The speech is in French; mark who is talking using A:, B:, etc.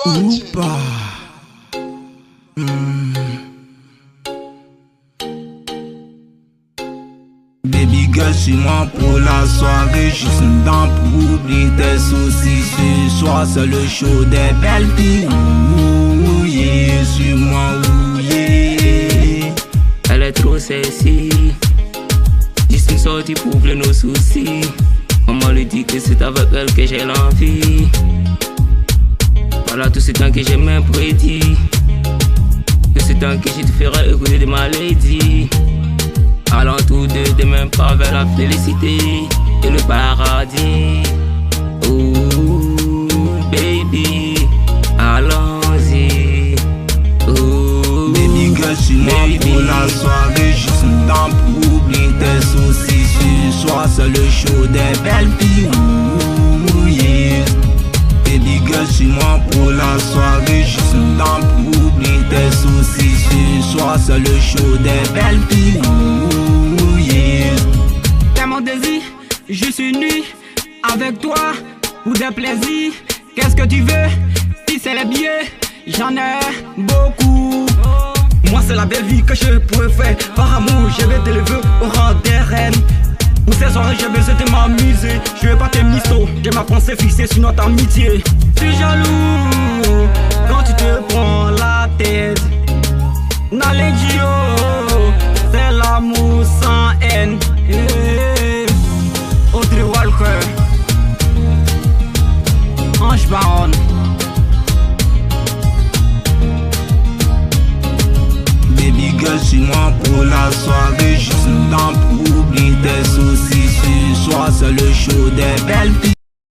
A: Oupa. Baby girl, suis-moi pour la soirée. Juste une dent pour oublier tes soucis. Ce soir, c'est le show des belles filles. Ouh, yeah, suis-moi, ouh, yeah.
B: Elle est trop sexy. Juste une sortie pour oublier nos soucis. Maman lui dit que c'est avec elle que j'ai l'envie. Voilà tout ce temps que j'ai même prédit. Tout ce temps que je te ferai écouter de ma lady. Allons tous deux demain pas vers la félicité et le paradis. Oh baby, allons-y. Oh
A: baby girl, suis-moi pour la soirée. Juste une dent pour oublier tes soucis. Ce soir c'est le show des belles filles. Ouh, yeah. Baby girl, suis-moi pour la soirée. Juste une dent pour oublier tes soucis. Ce soir c'est le show des belles filles. Ouh, yeah.
C: T'es mon désir, juste une nuit avec toi pour des plaisirs. Qu'est-ce que tu veux? Si c'est les billets, j'en ai beaucoup. Moi c'est la belle vie que je pourrais faire. Par amour, je vais t'élever au rang des reines. Pour ces soirées, j'ai besoin de m'amuser. Je veux pas tes mythos, j'ai ma pensée fixée sur notre amitié. Je suis jaloux quand tu te prends la tête. Dans les duos, c'est l'amour sans haine.